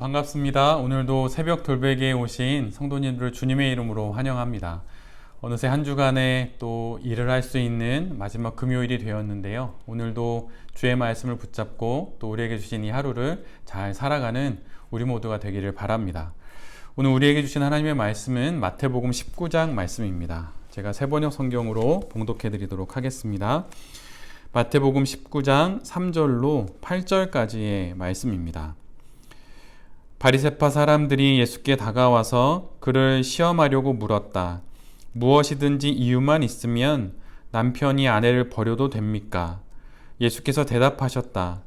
반갑습니다. 오늘도 새벽 돌베개에 오신 성도님들을 주님의 이름으로 환영합니다. 어느새 한 주간에 또 일을 할 수 있는 마지막 금요일이 되었는데요. 오늘도 주의 말씀을 붙잡고 또 우리에게 주신 이 하루를 잘 살아가는 우리 모두가 되기를 바랍니다. 오늘 우리에게 주신 하나님의 말씀은 마태복음 19장 말씀입니다. 제가 새번역 성경으로 봉독해 드리도록 하겠습니다. 마태복음 19장 3절로 8절까지의 말씀입니다. 바리새파 사람들이 예수께 다가와서 그를 시험하려고 물었다. 무엇이든지 이유만 있으면 남편이 아내를 버려도 됩니까? 예수께서 대답하셨다.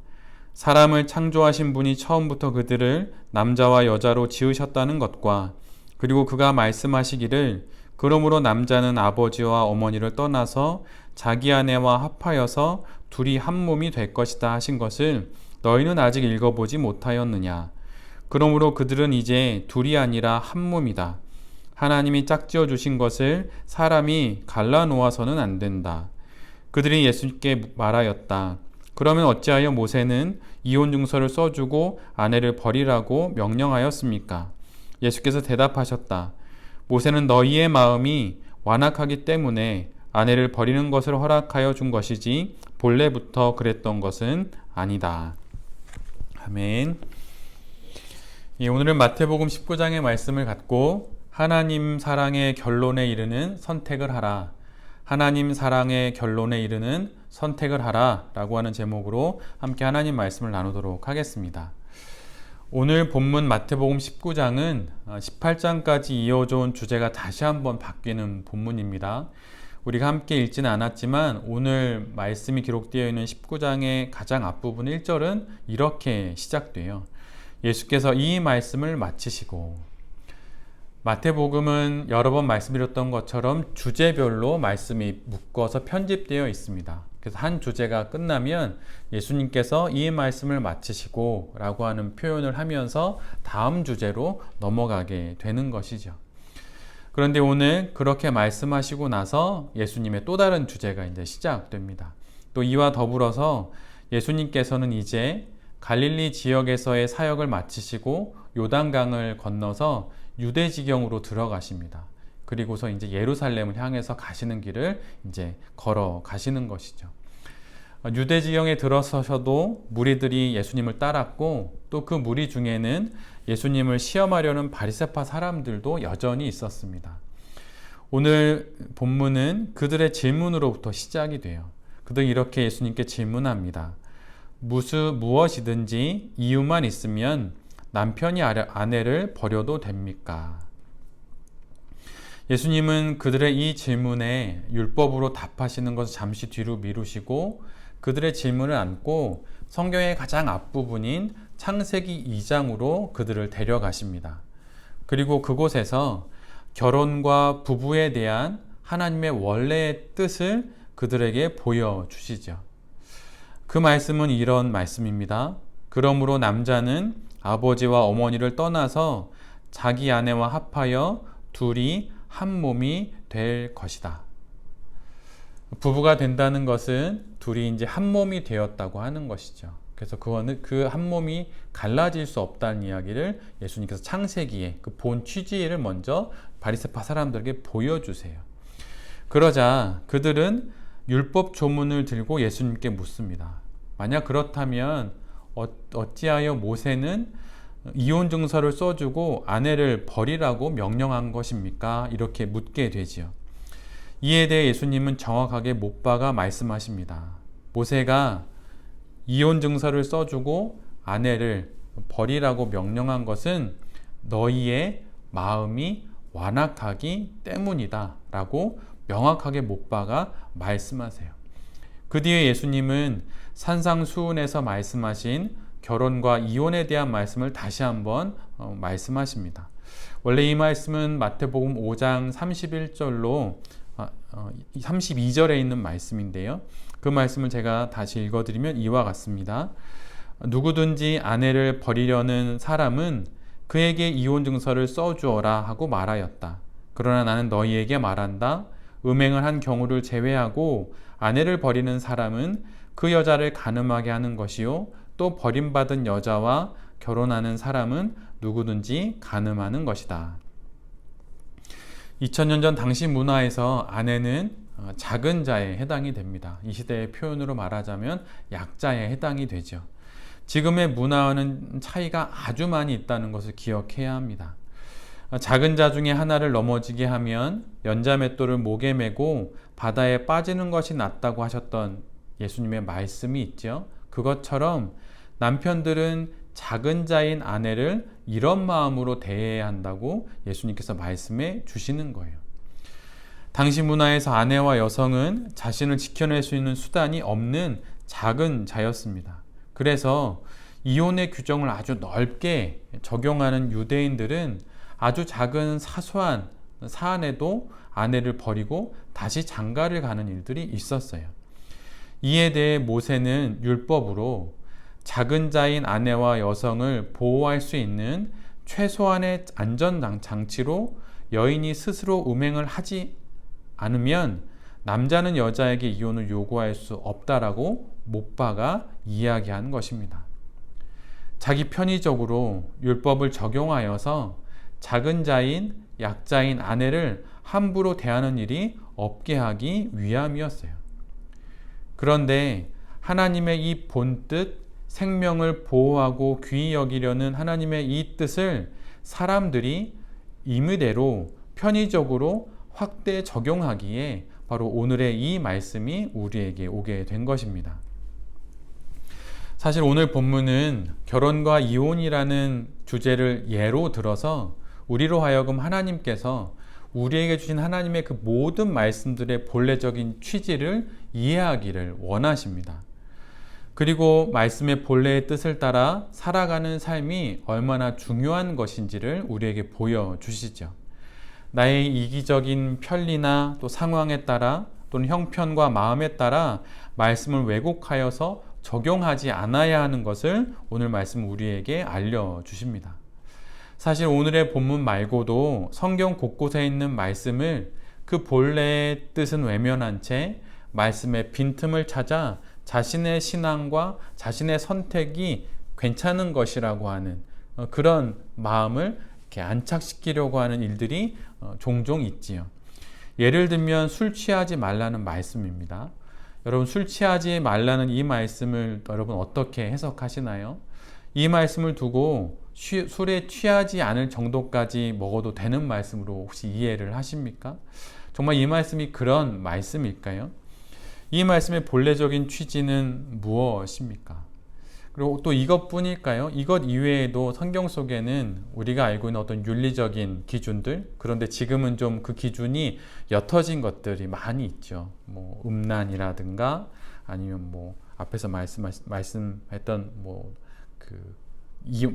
사람을 창조하신 분이 처음부터 그들을 남자와 여자로 지으셨다는 것과 그리고 그가 말씀하시기를 그러므로 남자는 아버지와 어머니를 떠나서 자기 아내와 합하여서 둘이 한 몸이 될 것이다 하신 것을 너희는 아직 읽어보지 못하였느냐? 그러므로 그들은 이제 둘이 아니라 한 몸이다. 하나님이 짝지어 주신 것을 사람이 갈라놓아서는 안 된다. 그들이 예수께 말하였다. 그러면 어찌하여 모세는 이혼증서를 써주고 아내를 버리라고 명령하였습니까? 예수께서 대답하셨다. 모세는 너희의 마음이 완악하기 때문에 아내를 버리는 것을 허락하여 준 것이지 본래부터 그랬던 것은 아니다. 아멘. 오늘은 마태복음 19장의 말씀을 갖고 하나님 사랑의 결론에 이르는 선택을 하라. 하나님 사랑의 결론에 이르는 선택을 하라 라고 하는 제목으로 함께 하나님 말씀을 나누도록 하겠습니다. 오늘 본문 마태복음 19장은 18장까지 이어져 온 주제가 다시 한번 바뀌는 본문입니다. 우리가 함께 읽지는 않았지만 오늘 말씀이 기록되어 있는 19장의 가장 앞부분 1절은 이렇게 시작돼요. 예수께서 이 말씀을 마치시고, 마태복음은 여러 번 말씀드렸던 것처럼 주제별로 말씀이 묶어서 편집되어 있습니다. 그래서 한 주제가 끝나면 예수님께서 이 말씀을 마치시고 라고 하는 표현을 하면서 다음 주제로 넘어가게 되는 것이죠. 그런데 오늘 그렇게 말씀하시고 나서 예수님의 또 다른 주제가 이제 시작됩니다. 또 이와 더불어서 예수님께서는 이제 갈릴리 지역에서의 사역을 마치시고 요단강을 건너서 유대 지경으로 들어가십니다. 그리고서 이제 예루살렘을 향해서 가시는 길을 이제 걸어 가시는 것이죠. 유대 지경에 들어서셔도 무리들이 예수님을 따랐고 또 그 무리 중에는 예수님을 시험하려는 바리새파 사람들도 여전히 있었습니다. 오늘 본문은 그들의 질문으로부터 시작이 돼요. 그들이 이렇게 예수님께 질문합니다. 무엇이든지 이유만 있으면 남편이 아내를 버려도 됩니까? 예수님은 그들의 이 질문에 율법으로 답하시는 것을 잠시 뒤로 미루시고 그들의 질문을 안고 성경의 가장 앞부분인 창세기 2장으로 그들을 데려가십니다. 그리고 그곳에서 결혼과 부부에 대한 하나님의 원래의 뜻을 그들에게 보여주시죠. 그 말씀은 이런 말씀입니다. 그러므로 남자는 아버지와 어머니를 떠나서 자기 아내와 합하여 둘이 한 몸이 될 것이다. 부부가 된다는 것은 둘이 이제 한 몸이 되었다고 하는 것이죠. 그래서 그거는 그 한 몸이 갈라질 수 없다는 이야기를 예수님께서 창세기에 그 본 취지를 먼저 바리새파 사람들에게 보여주세요. 그러자 그들은 율법 조문을 들고 예수님께 묻습니다. 만약 그렇다면 어찌하여 모세는 이혼 증서를 써주고 아내를 버리라고 명령한 것입니까? 이렇게 묻게 되지요. 이에 대해 예수님은 정확하게 못 박아 말씀하십니다. 모세가 이혼 증서를 써주고 아내를 버리라고 명령한 것은 너희의 마음이 완악하기 때문이다 라고 명확하게 못 박아 말씀하세요. 그 뒤에 예수님은 산상수훈에서 말씀하신 결혼과 이혼에 대한 말씀을 다시 한번 말씀하십니다. 원래 이 말씀은 마태복음 5장 31절로 32절에 있는 말씀인데요. 그 말씀을 제가 다시 읽어드리면 이와 같습니다. 누구든지 아내를 버리려는 사람은 그에게 이혼 증서를 써주어라 하고 말하였다. 그러나 나는 너희에게 말한다. 음행을 한 경우를 제외하고 아내를 버리는 사람은 그 여자를 간음하게 하는 것이요 또 버림받은 여자와 결혼하는 사람은 누구든지 간음하는 것이다. 2000년 전 당시 문화에서 아내는 작은 자에 해당이 됩니다. 이 시대의 표현으로 말하자면 약자에 해당이 되죠. 지금의 문화와는 차이가 아주 많이 있다는 것을 기억해야 합니다. 작은 자 중에 하나를 넘어지게 하면 연자맷돌을 목에 메고 바다에 빠지는 것이 낫다고 하셨던 예수님의 말씀이 있죠. 그것처럼 남편들은 작은 자인 아내를 이런 마음으로 대해야 한다고 예수님께서 말씀해 주시는 거예요. 당시 문화에서 아내와 여성은 자신을 지켜낼 수 있는 수단이 없는 작은 자였습니다. 그래서 이혼의 규정을 아주 넓게 적용하는 유대인들은 아주 작은 사소한 사안에도 아내를 버리고 다시 장가를 가는 일들이 있었어요. 이에 대해 모세는 율법으로 작은 자인 아내와 여성을 보호할 수 있는 최소한의 안전장치로 여인이 스스로 음행을 하지 않으면 남자는 여자에게 이혼을 요구할 수 없다라고 못 박아 이야기한 것입니다. 자기 편의적으로 율법을 적용하여서 작은 자인 약자인 아내를 함부로 대하는 일이 없게 하기 위함이었어요. 그런데 하나님의 이 본뜻, 생명을 보호하고 귀히 여기려는 하나님의 이 뜻을 사람들이 임의대로 편의적으로 확대 적용하기에 바로 오늘의 이 말씀이 우리에게 오게 된 것입니다. 사실 오늘 본문은 결혼과 이혼이라는 주제를 예로 들어서 우리로 하여금 하나님께서 우리에게 주신 하나님의 그 모든 말씀들의 본래적인 취지를 이해하기를 원하십니다. 그리고 말씀의 본래의 뜻을 따라 살아가는 삶이 얼마나 중요한 것인지를 우리에게 보여주시죠. 나의 이기적인 편리나 또 상황에 따라 또는 형편과 마음에 따라 말씀을 왜곡하여서 적용하지 않아야 하는 것을 오늘 말씀 우리에게 알려주십니다. 사실 오늘의 본문 말고도 성경 곳곳에 있는 말씀을 그 본래의 뜻은 외면한 채 말씀의 빈틈을 찾아 자신의 신앙과 자신의 선택이 괜찮은 것이라고 하는 그런 마음을 이렇게 안착시키려고 하는 일들이 종종 있지요. 예를 들면 술 취하지 말라는 말씀입니다. 여러분, 술 취하지 말라는 이 말씀을 여러분 어떻게 해석하시나요? 이 말씀을 두고 술에 취하지 않을 정도까지 먹어도 되는 말씀으로 혹시 이해를 하십니까? 정말 이 말씀이 그런 말씀일까요? 이 말씀의 본래적인 취지는 무엇입니까? 그리고 또 이것뿐일까요? 이것 이외에도 성경 속에는 우리가 알고 있는 어떤 윤리적인 기준들, 그런데 지금은 좀 그 기준이 옅어진 것들이 많이 있죠. 뭐 음란이라든가 아니면 뭐 앞에서 말씀했던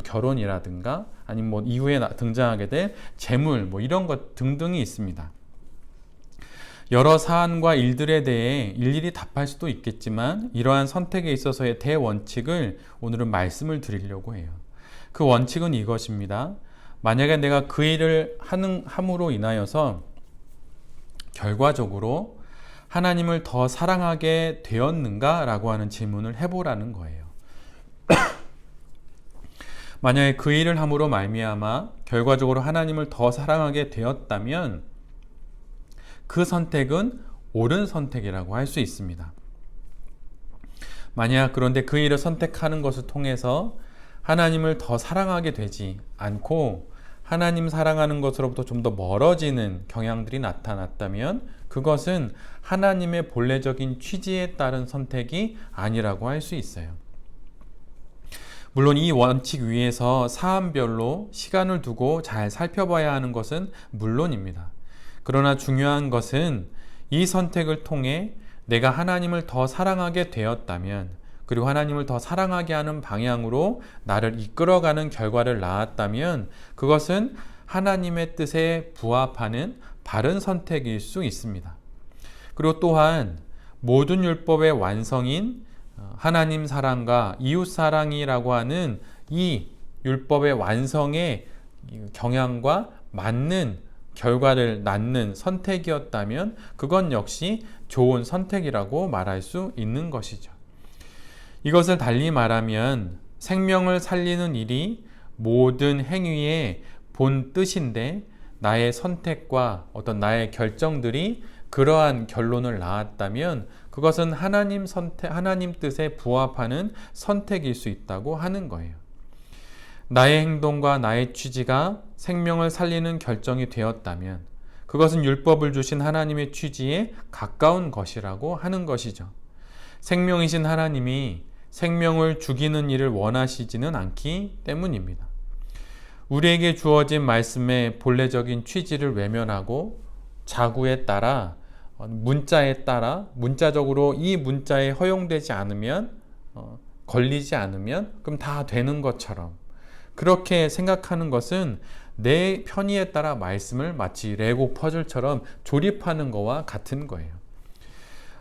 결혼이라든가 아니면 뭐 이후에 등장하게 될 재물 뭐 이런 것 등등이 있습니다. 여러 사안과 일들에 대해 일일이 답할 수도 있겠지만 이러한 선택에 있어서의 대원칙을 오늘은 말씀을 드리려고 해요. 그 원칙은 이것입니다. 만약에 내가 그 일을 함으로 인하여서 결과적으로 하나님을 더 사랑하게 되었는가? 라고 하는 질문을 해보라는 거예요. 만약에 그 일을 함으로 말미암아 결과적으로 하나님을 더 사랑하게 되었다면 그 선택은 옳은 선택이라고 할 수 있습니다. 만약 그런데 그 일을 선택하는 것을 통해서 하나님을 더 사랑하게 되지 않고 하나님 사랑하는 것으로부터 좀 더 멀어지는 경향들이 나타났다면 그것은 하나님의 본래적인 취지에 따른 선택이 아니라고 할 수 있어요. 물론 이 원칙 위에서 사안별로 시간을 두고 잘 살펴봐야 하는 것은 물론입니다. 그러나 중요한 것은 이 선택을 통해 내가 하나님을 더 사랑하게 되었다면 그리고 하나님을 더 사랑하게 하는 방향으로 나를 이끌어가는 결과를 낳았다면 그것은 하나님의 뜻에 부합하는 바른 선택일 수 있습니다. 그리고 또한 모든 율법의 완성인 하나님 사랑과 이웃 사랑이라고 하는 이 율법의 완성의 경향과 맞는 결과를 낳는 선택이었다면 그건 역시 좋은 선택이라고 말할 수 있는 것이죠. 이것을 달리 말하면 생명을 살리는 일이 모든 행위의 본 뜻인데 나의 선택과 어떤 나의 결정들이 그러한 결론을 낳았다면 그것은 하나님 뜻에 부합하는 선택일 수 있다고 하는 거예요. 나의 행동과 나의 취지가 생명을 살리는 결정이 되었다면 그것은 율법을 주신 하나님의 취지에 가까운 것이라고 하는 것이죠. 생명이신 하나님이 생명을 죽이는 일을 원하시지는 않기 때문입니다. 우리에게 주어진 말씀의 본래적인 취지를 외면하고 자구에 따라 문자에 따라 문자적으로 이 문자에 허용되지 않으면 걸리지 않으면 그럼 다 되는 것처럼 그렇게 생각하는 것은 내 편의에 따라 말씀을 마치 레고 퍼즐처럼 조립하는 것과 같은 거예요.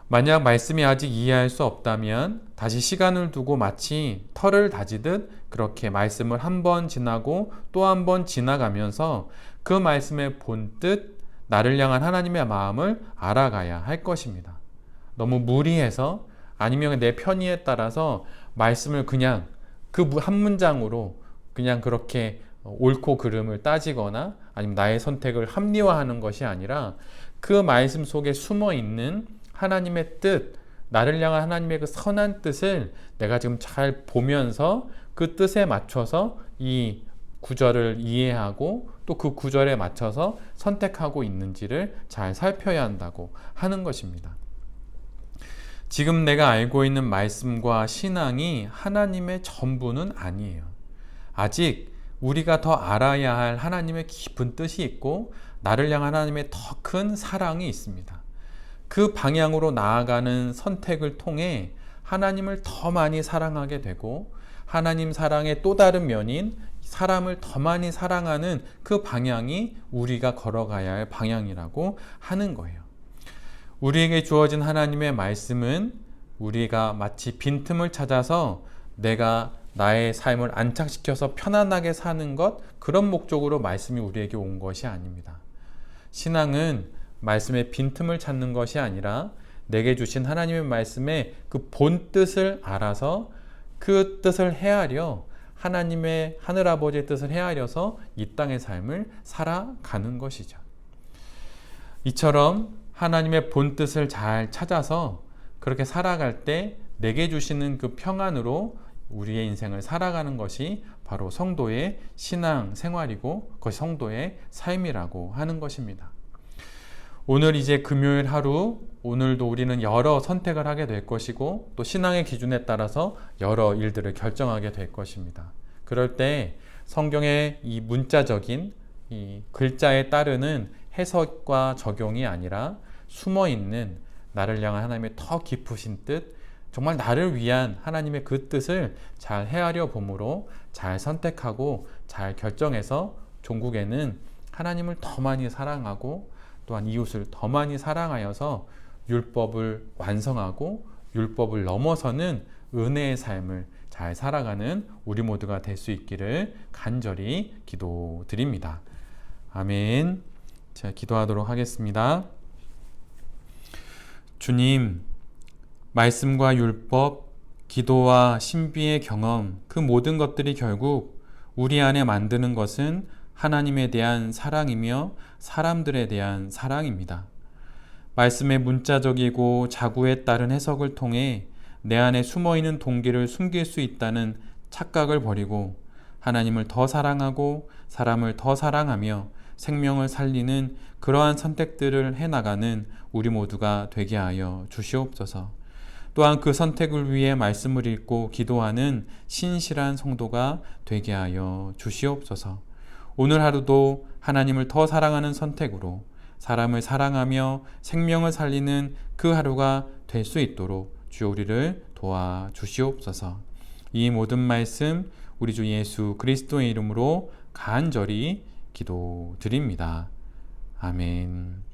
만약 말씀이 아직 이해할 수 없다면 다시 시간을 두고 마치 털을 다지듯 그렇게 말씀을 한 번 지나고 또 한 번 지나가면서 그 말씀의 본뜻, 나를 향한 하나님의 마음을 알아가야 할 것입니다. 너무 무리해서 아니면 내 편의에 따라서 말씀을 그냥 그 한 문장으로 그냥 그렇게 옳고 그름을 따지거나 아니면 나의 선택을 합리화하는 것이 아니라 그 말씀 속에 숨어 있는 하나님의 뜻, 나를 향한 하나님의 그 선한 뜻을 내가 지금 잘 보면서 그 뜻에 맞춰서 이 구절을 이해하고 또 그 구절에 맞춰서 선택하고 있는지를 잘 살펴야 한다고 하는 것입니다. 지금 내가 알고 있는 말씀과 신앙이 하나님의 전부는 아니에요. 아직 우리가 더 알아야 할 하나님의 깊은 뜻이 있고 나를 향한 하나님의 더 큰 사랑이 있습니다. 그 방향으로 나아가는 선택을 통해 하나님을 더 많이 사랑하게 되고 하나님 사랑의 또 다른 면인 사람을 더 많이 사랑하는 그 방향이 우리가 걸어가야 할 방향이라고 하는 거예요. 우리에게 주어진 하나님의 말씀은 우리가 마치 빈틈을 찾아서 내가 나의 삶을 안착시켜서 편안하게 사는 것, 그런 목적으로 말씀이 우리에게 온 것이 아닙니다. 신앙은 말씀의 빈틈을 찾는 것이 아니라 내게 주신 하나님의 말씀의 그 본 뜻을 알아서 그 뜻을 헤아려 하나님의 하늘아버지의 뜻을 헤아려서 이 땅의 삶을 살아가는 것이죠. 이처럼 하나님의 본 뜻을 잘 찾아서 그렇게 살아갈 때 내게 주시는 그 평안으로 우리의 인생을 살아가는 것이 바로 성도의 신앙 생활이고 그것이 성도의 삶이라고 하는 것입니다. 오늘 이제 금요일 하루, 오늘도 우리는 여러 선택을 하게 될 것이고 또 신앙의 기준에 따라서 여러 일들을 결정하게 될 것입니다. 그럴 때 성경의 이 문자적인 이 글자에 따르는 해석과 적용이 아니라 숨어있는 나를 향한 하나님의 더 깊으신 뜻, 정말 나를 위한 하나님의 그 뜻을 잘 헤아려 봄으로 잘 선택하고 잘 결정해서 종국에는 하나님을 더 많이 사랑하고 또한 이웃을 더 많이 사랑하여서 율법을 완성하고 율법을 넘어서는 은혜의 삶을 잘 살아가는 우리 모두가 될 수 있기를 간절히 기도드립니다. 아멘. 제가 기도하도록 하겠습니다. 주님, 말씀과 율법, 기도와 신비의 경험, 그 모든 것들이 결국 우리 안에 만드는 것은 하나님에 대한 사랑이며 사람들에 대한 사랑입니다. 말씀의 문자적이고 자구에 따른 해석을 통해 내 안에 숨어있는 동기를 숨길 수 있다는 착각을 버리고 하나님을 더 사랑하고 사람을 더 사랑하며 생명을 살리는 그러한 선택들을 해나가는 우리 모두가 되게 하여 주시옵소서. 또한 그 선택을 위해 말씀을 읽고 기도하는 신실한 성도가 되게 하여 주시옵소서. 오늘 하루도 하나님을 더 사랑하는 선택으로 사람을 사랑하며 생명을 살리는 그 하루가 될 수 있도록 주여 우리를 도와주시옵소서. 이 모든 말씀 우리 주 예수 그리스도의 이름으로 간절히 기도드립니다. 아멘.